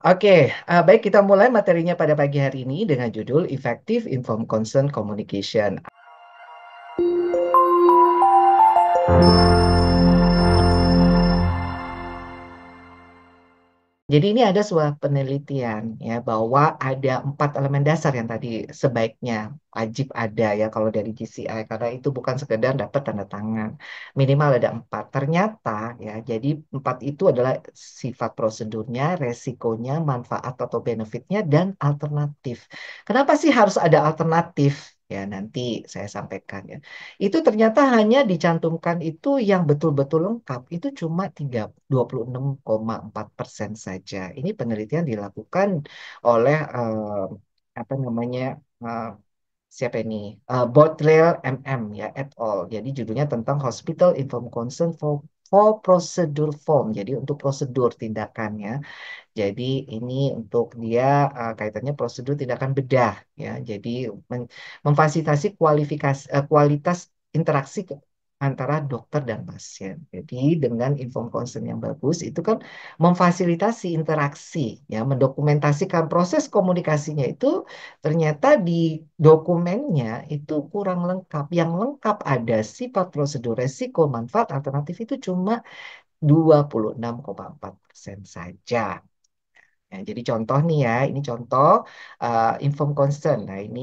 Oke, baik kita mulai materinya pada pagi hari ini dengan judul Effective Informed Consent Communication. Jadi ini ada sebuah penelitian ya bahwa ada 4 elemen dasar yang tadi sebaiknya wajib ada ya kalau dari GCI karena itu bukan sekedar dapat tanda tangan, minimal ada 4. Ternyata ya jadi 4 itu adalah sifat prosedurnya, resikonya, manfaat atau benefitnya dan alternatif. Kenapa sih harus ada alternatif? Ya nanti saya sampaikan ya. Itu ternyata hanya dicantumkan itu yang betul-betul lengkap. Itu cuma 26,4% saja. Ini penelitian dilakukan oleh apa namanya eh, siapa ini? Botrel MM ya et al. Jadi judulnya tentang Hospital Informed Consent for Procedure Form. Jadi untuk prosedur tindakannya. Jadi ini untuk dia kaitannya prosedur tindakan bedah ya. Jadi memfasilitasi kualitas interaksi antara dokter dan pasien. Jadi dengan inform consent yang bagus itu kan memfasilitasi interaksi ya, mendokumentasikan proses komunikasinya itu ternyata di dokumennya itu kurang lengkap. Yang lengkap ada sifat prosedur resiko manfaat alternatif itu cuma 26,4% saja. Ya, jadi contoh nih ya, ini contoh inform consent. Nah ini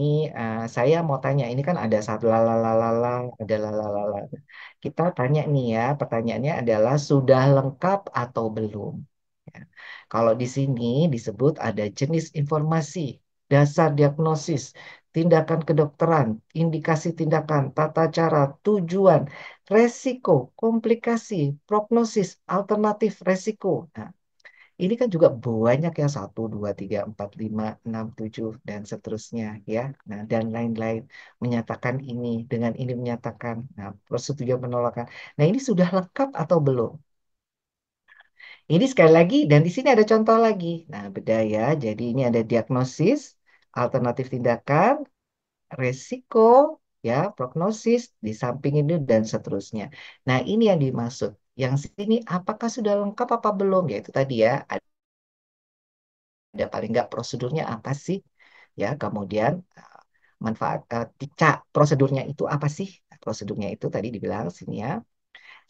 saya mau tanya, ini kan ada satu lalalala, ada lalalala. Kita tanya nih ya, pertanyaannya adalah sudah lengkap atau belum? Ya. Kalau di sini disebut ada jenis informasi, dasar diagnosis, tindakan kedokteran, indikasi tindakan, tata cara, tujuan, resiko, komplikasi, prognosis, alternatif resiko. Nah, ini kan juga banyak ya, 1, 2, 3, 4, 5, 6, 7 dan seterusnya ya. Nah, dan lain-lain menyatakan ini, dengan ini menyatakan, nah, persetujuan penolakan. Nah, ini sudah lengkap atau belum? Ini sekali lagi, dan di sini ada contoh lagi. Nah, beda ya. Jadi ini ada diagnosis, alternatif tindakan, resiko, ya, prognosis, di samping ini dan seterusnya. Nah, ini yang dimaksud. Yang sini apakah sudah lengkap apa belum? Ya, itu tadi ya, ada paling nggak prosedurnya apa sih ya, kemudian manfaat prosedurnya itu apa sih. Nah, prosedurnya itu tadi dibilang sini ya,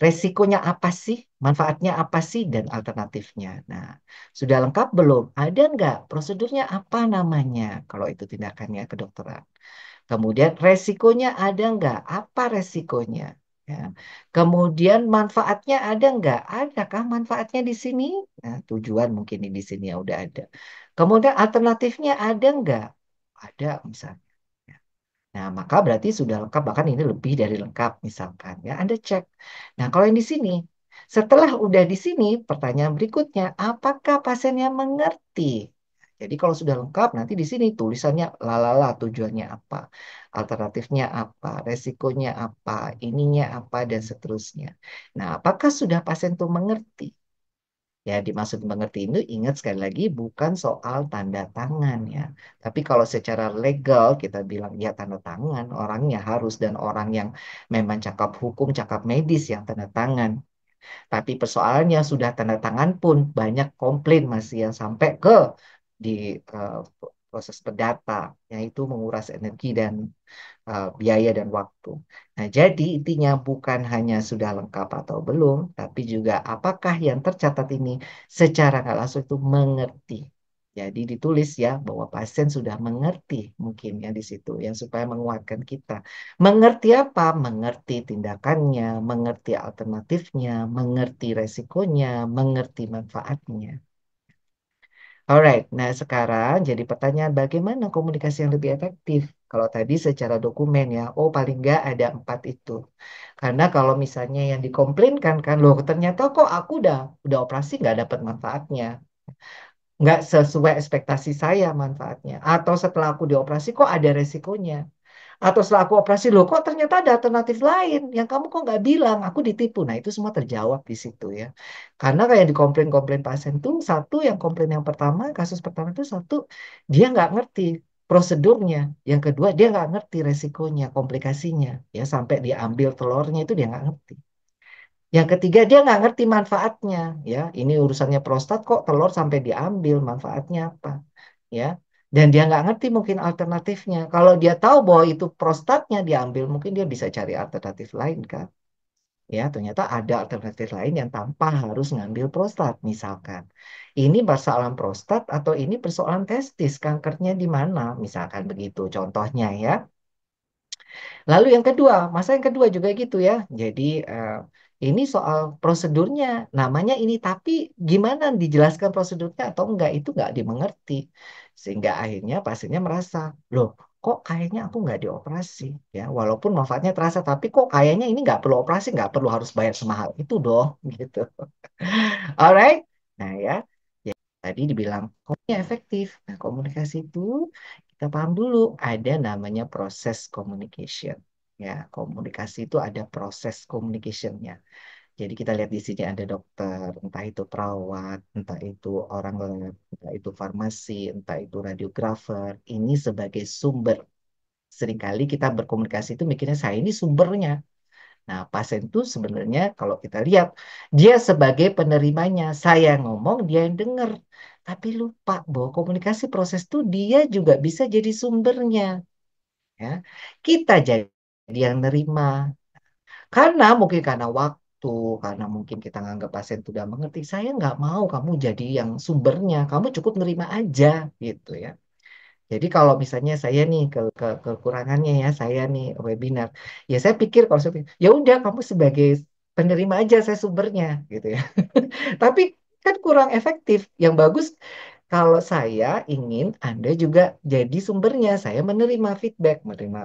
resikonya apa sih, manfaatnya apa sih, dan alternatifnya. Nah, sudah lengkap belum, ada nggak prosedurnya, apa namanya kalau itu tindakannya kedokteran. Kemudian resikonya ada nggak? Apa resikonya? Ya. Kemudian manfaatnya ada nggak? Adakah manfaatnya di sini? Nah, tujuan mungkin di sini ya udah ada. Kemudian alternatifnya ada nggak? Ada misalnya. Ya. Nah, maka berarti sudah lengkap, bahkan ini lebih dari lengkap misalkan. Ya, Anda cek. Nah, kalau yang di sini, setelah udah di sini, pertanyaan berikutnya, apakah pasiennya mengerti? Jadi kalau sudah lengkap, nanti di sini tulisannya lalala, tujuannya apa, alternatifnya apa, resikonya apa, ininya apa, dan seterusnya. Nah, apakah sudah pasien itu mengerti? Ya, dimaksud mengerti itu ingat sekali lagi bukan soal tanda tangan ya. Tapi kalau secara legal kita bilang ya tanda tangan, orangnya harus dan orang yang memang cakap hukum, cakap medis yang tanda tangan. Tapi persoalannya sudah tanda tangan pun banyak komplain masih yang sampai ke di eh, proses perdata, yaitu menguras energi dan biaya dan waktu. Nah, jadi intinya bukan hanya sudah lengkap atau belum, tapi juga apakah yang tercatat ini secara nggak langsung itu mengerti. Jadi ditulis ya bahwa pasien sudah mengerti mungkin ya di situ yang supaya menguatkan kita. Mengerti apa? Mengerti tindakannya, mengerti alternatifnya, mengerti resikonya, mengerti manfaatnya. Alright, nah sekarang jadi pertanyaan bagaimana komunikasi yang lebih efektif? Kalau tadi secara dokumen ya, oh paling nggak ada 4 itu. Karena kalau misalnya yang dikomplainkan kan, loh ternyata kok aku udah operasi nggak dapat manfaatnya, nggak sesuai ekspektasi saya manfaatnya. Atau setelah aku dioperasi kok ada resikonya. Atau setelah aku operasi, loh kok ternyata ada alternatif lain yang kamu kok nggak bilang, aku ditipu. Nah itu semua terjawab di situ ya. Karena kayak di komplain-komplain pasien tuh, satu yang komplain yang pertama, kasus pertama itu satu, dia nggak ngerti prosedurnya. Yang kedua, dia nggak ngerti resikonya, komplikasinya. Ya sampai dia ambil telurnya itu dia nggak ngerti. Yang ketiga, dia nggak ngerti manfaatnya. Ya, ini urusannya prostat kok telur sampai diambil, manfaatnya apa? Ya, dan dia nggak ngerti mungkin alternatifnya. Kalau dia tahu bahwa itu prostatnya diambil, mungkin dia bisa cari alternatif lain kan. Ya, ternyata ada alternatif lain yang tanpa harus ngambil prostat, misalkan. Ini persoalan prostat atau ini persoalan testis, kankernya di mana, misalkan begitu contohnya ya. Lalu yang kedua, masa yang kedua juga gitu ya. Jadi ini soal prosedurnya, namanya ini tapi gimana dijelaskan prosedurnya atau enggak itu enggak dimengerti. Sehingga akhirnya pasiennya merasa, loh kok kayaknya aku nggak dioperasi ya. Walaupun manfaatnya terasa, tapi kok kayaknya ini nggak perlu operasi, nggak perlu harus bayar semahal itu dong gitu. Alright. Nah ya, tadi dibilang komunikasi efektif. Nah, komunikasi itu kita paham dulu ada namanya proses communication. Ya, komunikasi itu ada proses communicationnya. Jadi kita lihat di sini ada dokter, entah itu perawat, entah itu orang lab, entah itu farmasi, entah itu radiografer. Ini sebagai sumber. Seringkali kita berkomunikasi itu mikirnya saya ini sumbernya. Nah, pasien itu sebenarnya kalau kita lihat, dia sebagai penerimanya. Saya ngomong, dia yang dengar. Tapi lupa bahwa komunikasi proses itu dia juga bisa jadi sumbernya. Ya. Kita jadi yang nerima. Karena mungkin karena waktu, karena mungkin kita nganggap pasien itu udah mengerti. Saya nggak mau kamu jadi yang sumbernya. Kamu cukup nerima aja gitu ya. Jadi kalau misalnya saya nih kekurangannya ya saya nih webinar, ya saya pikir kalau saya pikir, ya udah kamu sebagai penerima aja saya sumbernya gitu ya. Tapi kan kurang efektif. Yang bagus kalau saya ingin Anda juga jadi sumbernya, saya menerima feedback, menerima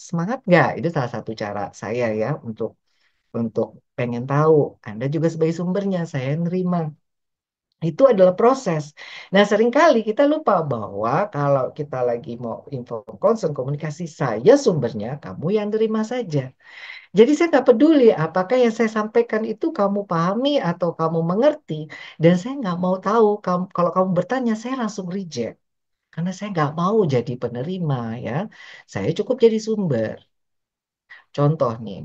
semangat nggak? Itu salah satu cara saya ya untuk pengen tahu Anda juga sebagai sumbernya, saya nerima. Itu adalah proses. Nah, seringkali kita lupa bahwa kalau kita lagi mau info concern komunikasi, saya sumbernya, kamu yang terima saja. Jadi saya nggak peduli apakah yang saya sampaikan itu kamu pahami atau kamu mengerti. Dan saya nggak mau tahu, kalau kamu bertanya, saya langsung reject. Karena saya nggak mau jadi penerima ya. Saya cukup jadi sumber. Contoh nih,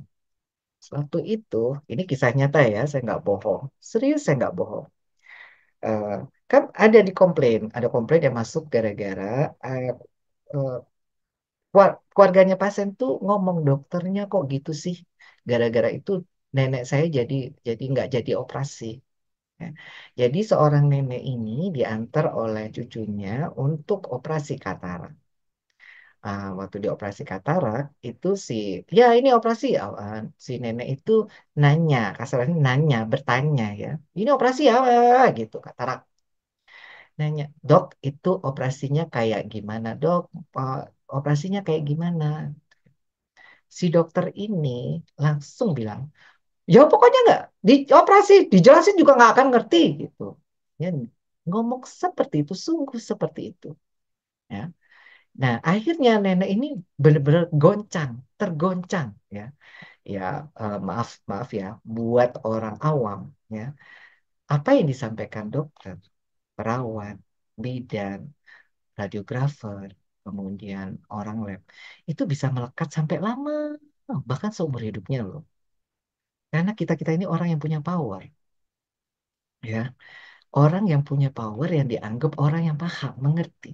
waktu itu, ini kisah nyata ya, saya nggak bohong. Serius saya nggak bohong. Eh, kan ada komplain yang masuk gara-gara eh, eh, keluarganya pasien tuh ngomong dokternya kok gitu sih. Gara-gara itu nenek saya jadi nggak jadi operasi. Ya. Jadi seorang nenek ini diantar oleh cucunya untuk operasi katarak. Waktu di operasi katarak itu ya ini operasi si nenek itu nanya, kasarnya nanya, bertanya ya. Ini operasi apa gitu katarak. Nanya, dok, itu operasinya kayak gimana, dok? Eh, Operasinya kayak gimana? Si dokter ini langsung bilang, ya pokoknya nggak dioperasi, dijelasin juga nggak akan ngerti gitu. Ya, ngomong seperti itu, sungguh seperti itu. Ya. Nah, akhirnya nenek ini benar-benar goncang, tergoncang. Ya, ya maaf maaf ya, buat orang awam. Ya, apa yang disampaikan dokter, perawat, bidan, radiografer, kemudian orang lab, itu bisa melekat sampai lama, bahkan seumur hidupnya loh. Karena kita-kita ini orang yang punya power, ya. Orang yang punya power yang dianggap orang yang paham, mengerti.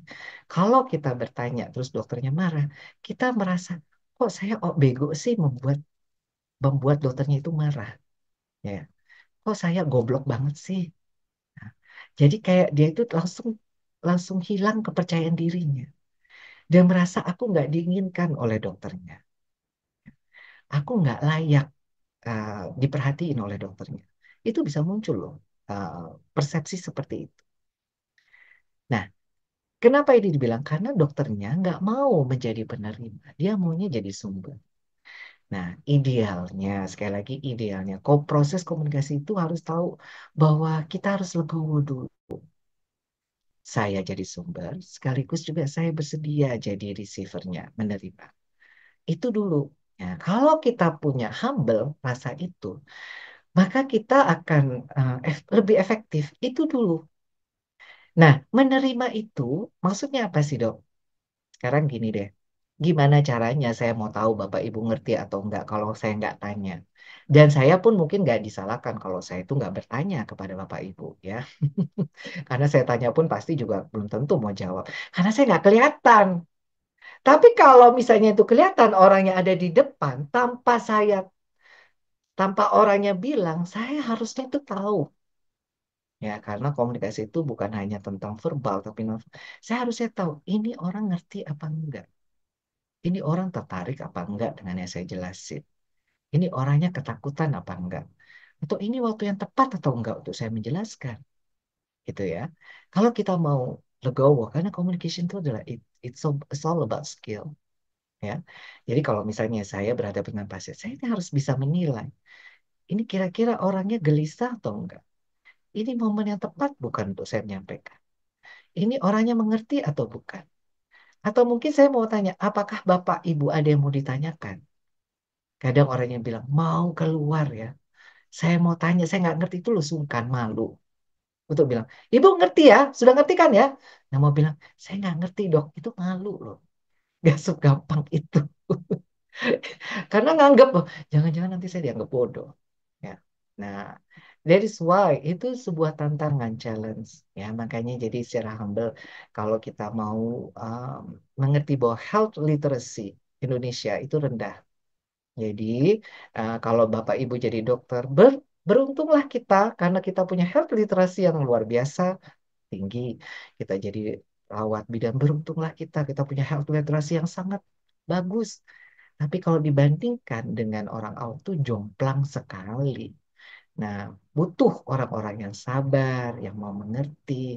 Kalau kita bertanya, terus dokternya marah, kita merasa, kok saya bego sih membuat dokternya itu marah, ya. Kok saya goblok banget sih. Nah, jadi kayak dia itu langsung langsung hilang kepercayaan dirinya. Dia merasa aku nggak diinginkan oleh dokternya. Aku nggak layak uh, diperhatiin oleh dokternya. Itu bisa muncul loh uh, persepsi seperti itu. Nah, kenapa ini dibilang? Karena dokternya nggak mau menjadi penerima. Dia maunya jadi sumber. Nah, idealnya, sekali lagi idealnya, proses komunikasi itu harus tahu bahwa kita harus legowo dulu. Saya jadi sumber, sekaligus juga saya bersedia jadi receivernya, menerima. Itu dulu. Ya, kalau kita punya humble rasa itu, maka kita akan lebih efektif. Itu dulu. Nah, menerima itu maksudnya apa sih, Dok? Sekarang gini deh. Gimana caranya saya mau tahu Bapak Ibu ngerti atau enggak kalau saya nggak tanya. Dan saya pun mungkin nggak disalahkan kalau saya itu nggak bertanya kepada Bapak Ibu ya. Karena saya tanya pun pasti juga belum tentu mau jawab. Karena saya nggak kelihatan. Tapi kalau misalnya itu kelihatan orangnya ada di depan, tanpa orangnya bilang, saya harusnya itu tahu. Ya, karena komunikasi itu bukan hanya tentang verbal, tapi saya harusnya tahu ini orang ngerti apa enggak. Ini orang tertarik apa enggak dengan yang saya jelasin. Ini orangnya ketakutan apa enggak. Atau ini waktu yang tepat atau enggak untuk saya menjelaskan. Gitu ya. Kalau kita mau legowo, karena communication itu adalah it's all about skill. Ya. Jadi kalau misalnya saya berhadapan dengan pasien, saya ini harus bisa menilai. Ini kira-kira orangnya gelisah atau enggak. Ini momen yang tepat bukan untuk saya menyampaikan. Ini orangnya mengerti atau bukan. Atau mungkin saya mau tanya, apakah Bapak Ibu ada yang mau ditanyakan? Kadang orang yang bilang, mau keluar ya. Saya mau tanya, saya nggak ngerti itu loh sungkan, malu. Untuk bilang, Ibu ngerti ya? Sudah ngerti kan ya? Nah mau bilang, saya nggak ngerti dok, itu malu loh. Gak segampang itu. Karena nganggep, loh, jangan-jangan nanti saya dianggap bodoh. Ya. Nah, that is why itu sebuah tantangan, challenge. Ya, makanya jadi secara humble, kalau kita mau um, mengerti bahwa health literacy Indonesia itu rendah. Jadi, kalau Bapak Ibu jadi dokter, beruntunglah kita karena kita punya health literasi yang luar biasa tinggi. Kita jadi perawat bidan, beruntunglah kita punya health literasi yang sangat bagus. Tapi kalau dibandingkan dengan orang awam tuh jomplang sekali. Nah, butuh orang-orang yang sabar, yang mau mengerti,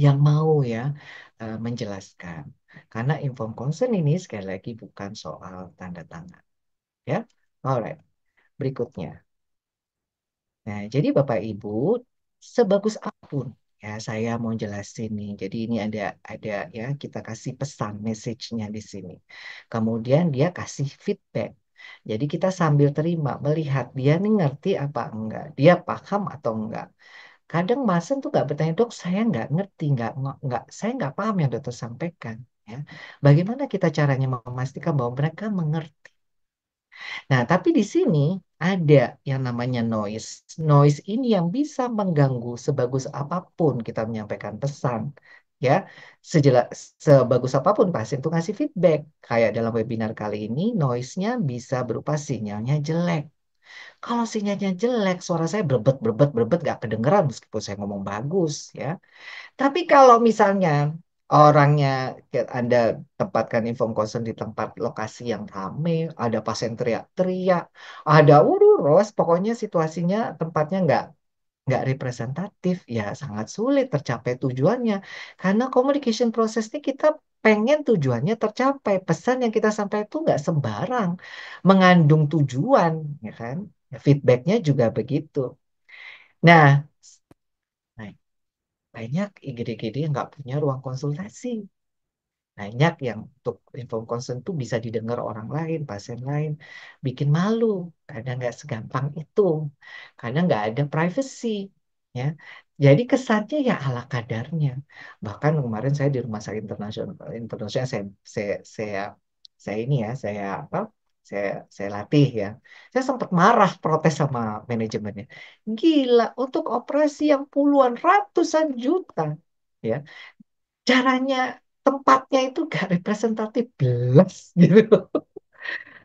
yang mau ya menjelaskan. Karena inform consent ini sekali lagi bukan soal tanda tangan. Ya, alright. Berikutnya. Nah, jadi Bapak Ibu, sebagus apapun ya saya mau jelasin nih. Jadi ini ada ya kita kasih pesan message-nya di sini. Kemudian dia kasih feedback. Jadi kita sambil terima melihat dia nih ngerti apa enggak, dia paham atau enggak. Kadang Masen tuh nggak bertanya dok, saya nggak ngerti, saya nggak paham yang dokter sampaikan. Ya, bagaimana kita caranya memastikan bahwa mereka mengerti? Nah, tapi di sini ada yang namanya noise. Noise ini yang bisa mengganggu sebagus apapun kita menyampaikan pesan. Ya, sejelas, sebagus apapun pasien itu ngasih feedback. Kayak dalam webinar kali ini, noise-nya bisa berupa sinyalnya jelek. Kalau sinyalnya jelek, suara saya berbet, berbet, berbet, nggak kedengeran meskipun saya ngomong bagus. Ya, tapi kalau misalnya orangnya Anda tempatkan inform concern di tempat lokasi yang ramai, ada pasien teriak-teriak, ada Ros, pokoknya situasinya tempatnya nggak representatif, ya sangat sulit tercapai tujuannya. Karena communication prosesnya kita pengen tujuannya tercapai, pesan yang kita sampaikan itu nggak sembarang, mengandung tujuan, ya kan? Feedbacknya juga begitu. Nah, nah, banyak IGD-IGD yang nggak punya ruang konsultasi. Banyak yang untuk info consent tuh bisa didengar orang lain, pasien lain, bikin malu. Kadang nggak segampang itu. Kadang nggak ada privacy. Ya, jadi kesannya ya ala kadarnya. Bahkan kemarin saya di rumah sakit internasional saya ini ya, Saya saya latih ya. Saya sempat marah protes sama manajemennya. Gila, untuk operasi yang puluhan ratusan juta, ya caranya tempatnya itu gak representatif belas gitu.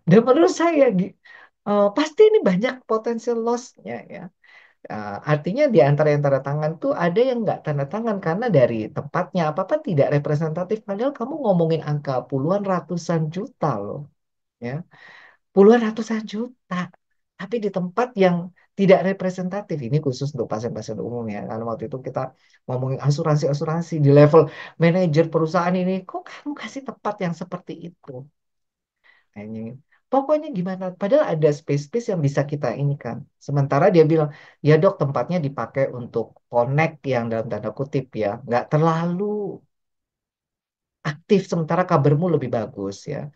Dan menurut saya pasti ini banyak potensial loss-nya ya. Artinya di antara yang tanda tangan tuh ada yang nggak tanda tangan karena dari tempatnya apa-apa tidak representatif. Padahal kamu ngomongin angka puluhan ratusan juta loh, ya puluhan ratusan juta. Tapi di tempat yang tidak representatif, ini khusus untuk pasien-pasien umum ya. Karena waktu itu kita ngomongin asuransi-asuransi di level manajer perusahaan ini, kok kamu kasih tempat yang seperti itu? Kayaknya, pokoknya gimana? Padahal ada space-space yang bisa kita ini kan. Sementara dia bilang, ya dok tempatnya dipakai untuk connect yang dalam tanda kutip ya, nggak terlalu aktif. Sementara kabarmu lebih bagus ya.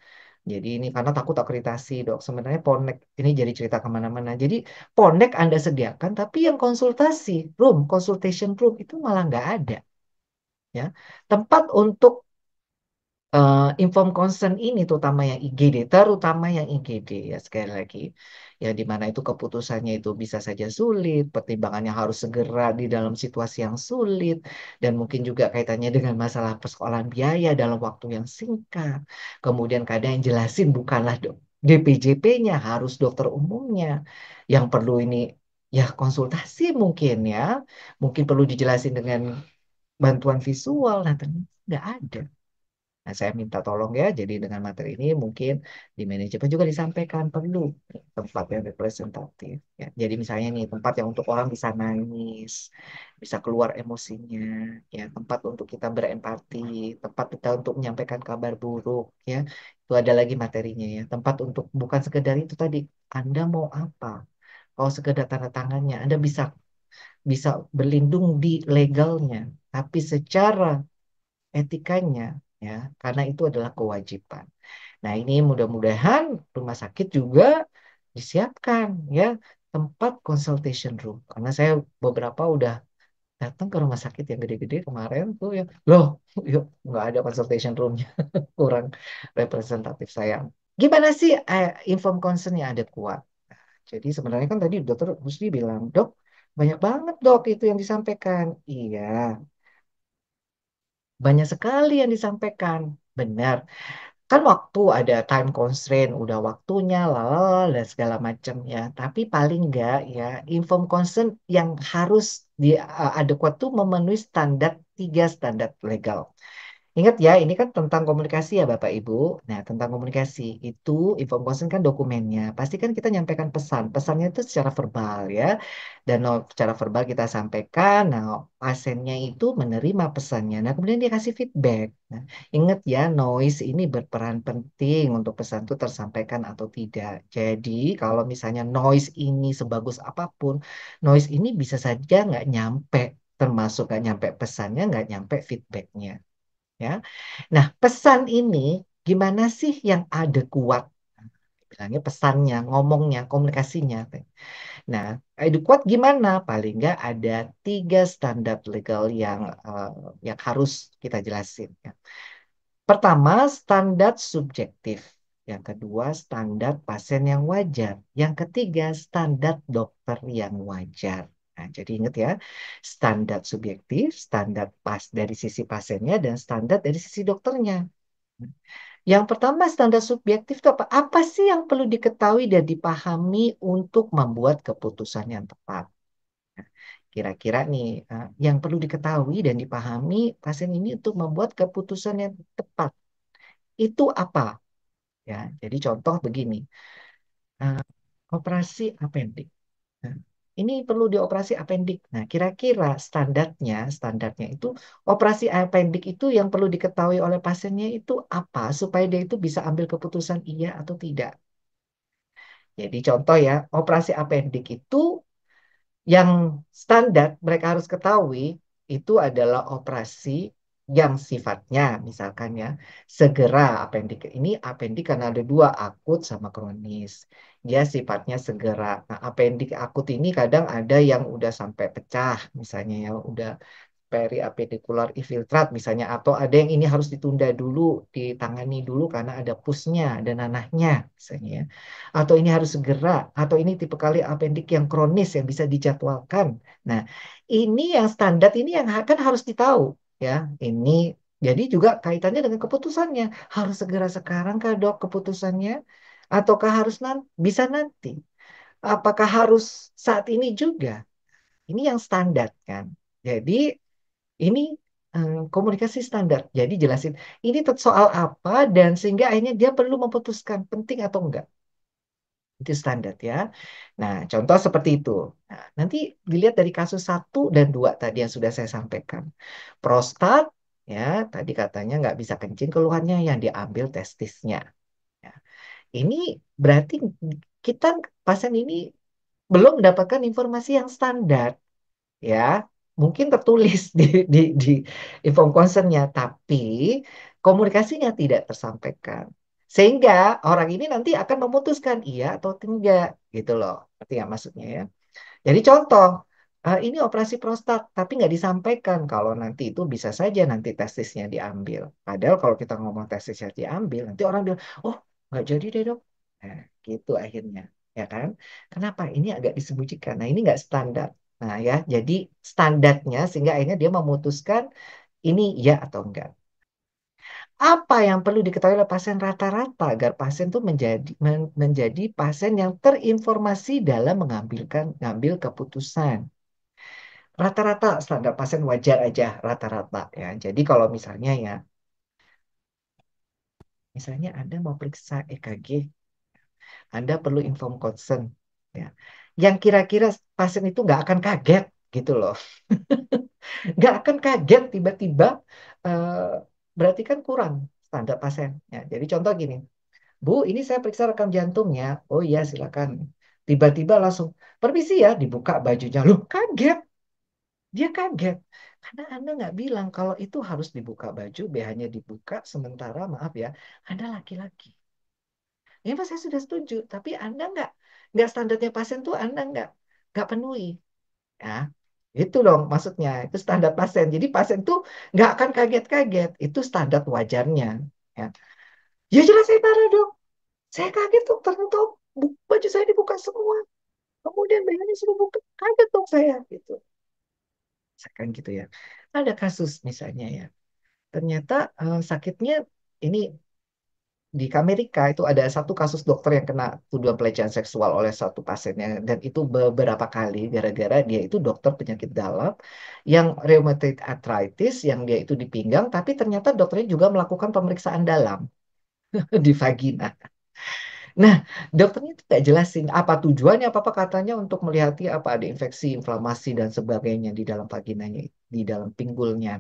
Jadi ini karena takut akreditasi dok. Sebenarnya Ponek ini jadi cerita kemana-mana. Jadi Ponek Anda sediakan, tapi yang konsultasi room, consultation room itu malah nggak ada. Ya, tempat untuk inform consent ini terutama yang IGD, terutama yang IGD ya sekali lagi, ya di mana itu keputusannya itu bisa saja sulit, pertimbangannya harus segera di dalam situasi yang sulit, dan mungkin juga kaitannya dengan masalah persoalan biaya dalam waktu yang singkat. Kemudian kadang yang jelasin bukanlah DPJP-nya, harus dokter umumnya yang perlu ini ya konsultasi mungkin ya, mungkin perlu dijelasin dengan bantuan visual, nah ternyata nggak ada. Nah, saya minta tolong ya, jadi dengan materi ini mungkin di manajemen juga disampaikan perlu tempat yang representatif. Ya. Jadi misalnya nih tempat yang untuk orang bisa nangis, bisa keluar emosinya, ya tempat untuk kita berempati, tempat kita untuk menyampaikan kabar buruk, ya itu ada lagi materinya ya. Tempat untuk bukan sekedar itu tadi, Anda mau apa? Kalau sekedar tanda tangannya, Anda bisa bisa berlindung di legalnya, tapi secara etikanya ya karena itu adalah kewajiban. Nah, ini mudah-mudahan rumah sakit juga disiapkan ya tempat consultation room karena saya beberapa udah datang ke rumah sakit yang gede-gede kemarin tuh ya loh yuk nggak ada consultation roomnya kurang representatif saya. Gimana sih inform consent yang ada kuat? Jadi sebenarnya kan tadi dokter Gusdi bilang, dok, banyak banget dok itu yang disampaikan. Iya, banyak sekali yang disampaikan. Benar. Kan waktu ada time constraint, udah waktunya, lalala, dan segala macam ya. Tapi paling enggak ya, inform consent yang harus di adekuat tuh memenuhi standar tiga standar legal. Ingat ya, ini kan tentang komunikasi ya Bapak Ibu. Nah, tentang komunikasi itu inform consent kan dokumennya. Pasti kan kita nyampaikan pesan. Pesannya itu secara verbal ya. Dan secara verbal kita sampaikan. Nah, pasiennya itu menerima pesannya. Nah, kemudian dia kasih feedback. Nah, ingat ya, noise ini berperan penting untuk pesan itu tersampaikan atau tidak. Jadi, kalau misalnya noise ini sebagus apapun, noise ini bisa saja nggak nyampe. Termasuk nggak nyampe pesannya, nggak nyampe feedbacknya. Ya. Nah, pesan ini gimana sih yang ada kuat? Bilangnya pesannya, ngomongnya, komunikasinya. Nah, ada kuat gimana? Paling nggak ada tiga standar legal eh, yang harus kita jelasin. Ya. Pertama, standar subjektif. Yang kedua, standar pasien yang wajar. Yang ketiga, standar dokter yang wajar. Nah, jadi ingat ya, standar subjektif, standar pas dari sisi pasiennya, dan standar dari sisi dokternya. Yang pertama, standar subjektif itu apa? Apa sih yang perlu diketahui dan dipahami untuk membuat keputusan yang tepat? Nah, kira-kira nih, yang perlu diketahui dan dipahami pasien ini untuk membuat keputusan yang tepat. Itu apa? Ya, jadi contoh begini, eh, operasi appendix. Nah, ini perlu dioperasi appendix. Nah, kira-kira standarnya itu operasi appendix itu yang perlu diketahui oleh pasiennya itu apa supaya dia itu bisa ambil keputusan iya atau tidak. Jadi contoh ya, operasi appendix itu yang standar mereka harus ketahui itu adalah operasi yang sifatnya misalkan ya segera appendix ini appendix karena ada dua akut sama kronis. Dia sifatnya segera. Nah, appendix akut ini kadang ada yang udah sampai pecah misalnya ya udah periapendikular infiltrat misalnya atau ada yang ini harus ditunda dulu ditangani dulu karena ada pusnya ada nanahnya misalnya ya atau ini harus segera atau ini tipe kali apendik yang kronis yang bisa dijadwalkan. Nah, ini yang standar ini yang kan harus ditahu ya. Ini jadi juga kaitannya dengan keputusannya. Harus segera sekarang kah dok keputusannya ataukah harus bisa nanti? Apakah harus saat ini juga? Ini yang standar kan. Jadi ini komunikasi standar. Jadi jelasin ini soal apa dan sehingga akhirnya dia perlu memutuskan penting atau enggak. Itu standar ya. Nah, contoh seperti itu. Nah, nanti dilihat dari kasus satu dan dua tadi yang sudah saya sampaikan. Prostat, ya, tadi katanya nggak bisa kencing keluhannya yang diambil testisnya. Ya. Ini berarti kita pasien ini belum mendapatkan informasi yang standar, ya. Mungkin tertulis di inform concern-nya, tapi komunikasinya tidak tersampaikan. Sehingga orang ini nanti akan memutuskan iya atau tidak, gitu loh. Ngerti nggak maksudnya ya? Jadi contoh, Ini operasi prostat, tapi nggak disampaikan kalau nanti itu bisa saja nanti testisnya diambil. Padahal kalau kita ngomong testisnya diambil, nanti orang bilang, oh nggak jadi deh dok. Nah, gitu akhirnya, ya kan? Kenapa? Ini agak disembunyikan. Nah, ini nggak standar. Nah, ya, jadi standarnya sehingga akhirnya dia memutuskan ini ya atau enggak. Apa yang perlu diketahui oleh pasien rata-rata agar pasien itu menjadi pasien yang terinformasi dalam mengambil keputusan. Rata-rata standar pasien wajar aja rata-rata ya. Jadi kalau misalnya Anda mau periksa EKG, Anda perlu inform consent ya. Yang kira-kira pasien itu nggak akan kaget gitu loh. Nggak akan kaget tiba-tiba eh, berarti kan kurang standar pasien. Ya, jadi contoh gini, Bu, ini saya periksa rekam jantungnya. Oh iya, silakan. Tiba-tiba langsung, permisi ya, dibuka bajunya. Loh, kaget. Dia kaget. Karena Anda nggak bilang kalau itu harus dibuka baju, BH-nya dibuka, sementara maaf ya, Anda laki-laki. Ya, Mas, saya sudah setuju. Tapi Anda nggak standarnya pasien tuh Anda nggak penuhi. Ya, itu dong maksudnya. Itu standar pasien. Jadi pasien tuh nggak akan kaget-kaget. Itu standar wajarnya. Ya, ya jelas saya marah dong. Saya kaget tuh ternyata baju saya dibuka semua. Kemudian BH-nya sudah buka. Kaget dong saya. Gitu. Misalkan gitu ya. Ada kasus misalnya ya. Ternyata sakitnya ini di Amerika itu ada satu kasus dokter yang kena tuduhan pelecehan seksual oleh satu pasiennya dan itu beberapa kali gara-gara dia itu dokter penyakit dalam yang rheumatoid arthritis yang dia itu di pinggang tapi ternyata dokternya juga melakukan pemeriksaan dalam di vagina. Nah, dokternya itu nggak jelasin apa tujuannya, apa-apa katanya untuk melihat apa ada infeksi, inflamasi dan sebagainya di dalam vaginanya, di dalam pinggulnya.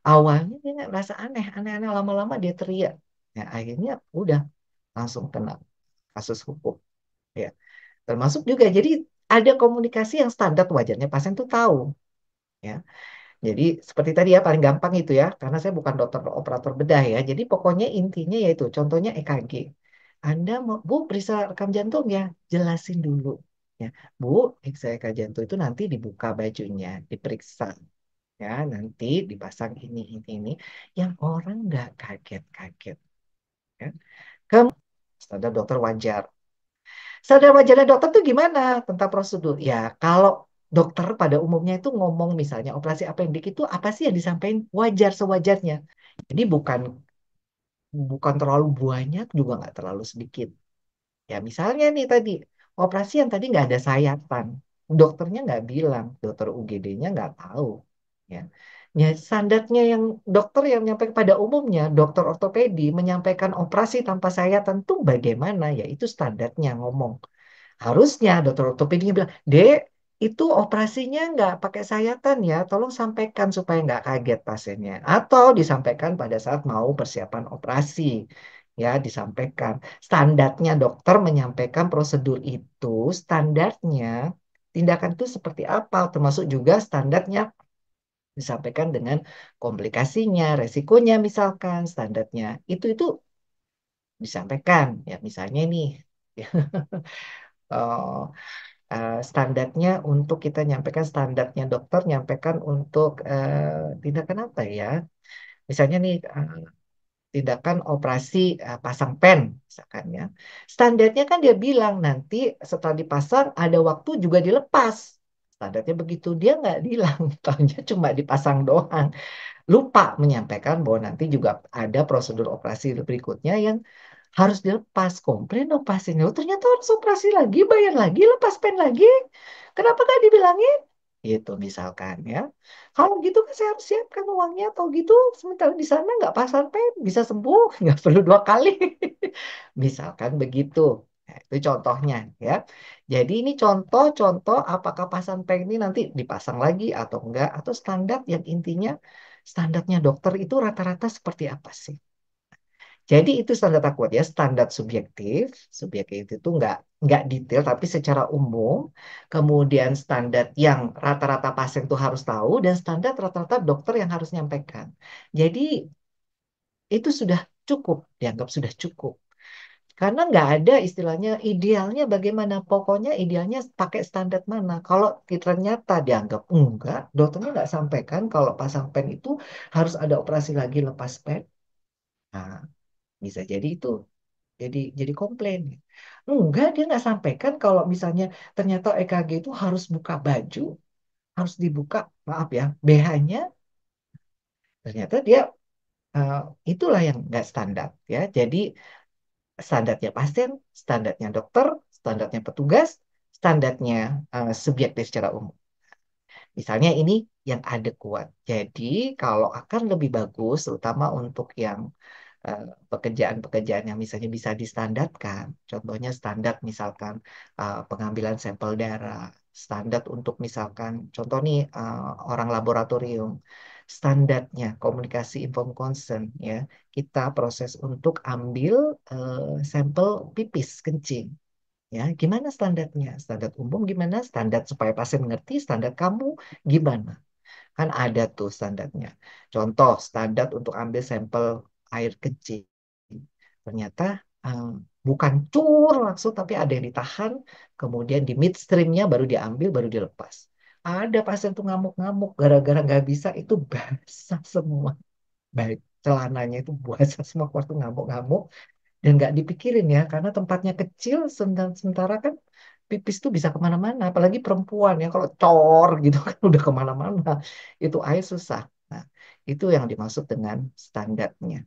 Awalnya dia nggak merasa aneh, aneh-aneh lama-lama dia teriak. Ya, akhirnya udah langsung kena kasus hukum. Ya, termasuk juga jadi ada komunikasi yang standar wajarnya pasien tuh tahu. Ya, jadi seperti tadi ya paling gampang itu ya, karena saya bukan dokter operator bedah ya. Jadi pokoknya intinya yaitu contohnya EKG. Anda mau Bu periksa rekam jantung ya, jelasin dulu. Ya, Bu, periksa EKG jantung itu nanti dibuka bajunya, diperiksa ya nanti dipasang ini yang orang nggak kaget-kaget ya kamu standar dokter wajar standar wajarnya dokter tuh gimana tentang prosedur ya kalau dokter pada umumnya itu ngomong misalnya operasi appendix itu apa sih yang disampaikan wajar sewajarnya jadi bukan bukan terlalu banyak juga nggak terlalu sedikit. Ya, misalnya nih tadi, operasi yang tadi nggak ada sayatan. Dokternya nggak bilang, dokter UGD-nya nggak tahu. Ya. Ya, standarnya yang dokter yang menyampaikan pada umumnya, dokter ortopedi menyampaikan operasi tanpa sayatan itu bagaimana? Ya, itu standarnya ngomong. Harusnya dokter ortopedinya bilang, Dek, itu operasinya nggak pakai sayatan ya, tolong sampaikan supaya nggak kaget pasiennya. Atau disampaikan pada saat mau persiapan operasi. Ya, disampaikan. Standarnya dokter menyampaikan prosedur itu, standarnya tindakan itu seperti apa, termasuk juga standarnya disampaikan dengan komplikasinya, resikonya misalkan, standarnya. Itu disampaikan. Ya, misalnya nih, standarnya untuk kita nyampaikan standarnya dokter nyampaikan untuk tindakan apa ya? Misalnya nih tindakan operasi pasang pen misalkan ya. Standarnya kan dia bilang nanti setelah dipasang ada waktu juga dilepas. Standarnya begitu dia nggak bilang, tahunya cuma dipasang doang. Lupa menyampaikan bahwa nanti juga ada prosedur operasi berikutnya yang harus dilepas komplain dong pasiennya. Oh, ternyata harus operasi lagi, bayar lagi, lepas pen lagi. Kenapa nggak dibilangin? Gitu misalkan ya. Kalau gitu kan saya harus siapkan uangnya atau gitu. Sementara di sana nggak pasang pen, bisa sembuh, nggak perlu 2 kali. Misalkan begitu. Nah, itu contohnya ya. Jadi ini contoh-contoh apakah pasang pen ini nanti dipasang lagi atau enggak atau standar yang intinya standarnya dokter itu rata-rata seperti apa sih? Jadi itu standar akuat ya, standar subjektif. Subjektif itu nggak detail, tapi secara umum. Kemudian standar yang rata-rata pasien itu harus tahu, dan standar rata-rata dokter yang harus nyampaikan. Jadi itu sudah cukup, dianggap sudah cukup. Karena nggak ada istilahnya idealnya bagaimana. Pokoknya idealnya pakai standar mana. Kalau ternyata dianggap enggak, dokternya nggak sampaikan kalau pasang pen itu harus ada operasi lagi lepas pen. Nah, bisa jadi itu. Jadi komplain. Enggak, dia nggak sampaikan kalau misalnya ternyata EKG itu harus buka baju, harus dibuka, maaf ya, BH-nya. Ternyata dia eh, itulah yang nggak standar ya. Jadi standarnya pasien, standarnya dokter, standarnya petugas, standarnya subjektif secara umum. Misalnya ini yang ada kuat. Jadi kalau akan lebih bagus, terutama untuk yang eh, pekerjaan-pekerjaan yang misalnya bisa distandarkan. Contohnya standar misalkan pengambilan sampel darah, standar untuk misalkan contoh nih orang laboratorium, standarnya komunikasi inform consent ya. Kita proses untuk ambil sampel pipis kencing. Ya, gimana standarnya? Standar umum gimana? Standar supaya pasien mengerti, standar kamu gimana? Kan ada tuh standarnya. Contoh, standar untuk ambil sampel air kecil. Ternyata eh, bukan cur langsung, tapi ada yang ditahan, kemudian di midstreamnya baru diambil, baru dilepas. Ada pasien tuh ngamuk-ngamuk, gara-gara nggak bisa, itu basah semua. Baik, celananya itu basah semua, waktu ngamuk-ngamuk. Dan nggak dipikirin ya, karena tempatnya kecil, sementara kan pipis tuh bisa kemana-mana, apalagi perempuan ya, kalau cor gitu kan udah kemana-mana, itu air susah. Nah, itu yang dimaksud dengan standarnya.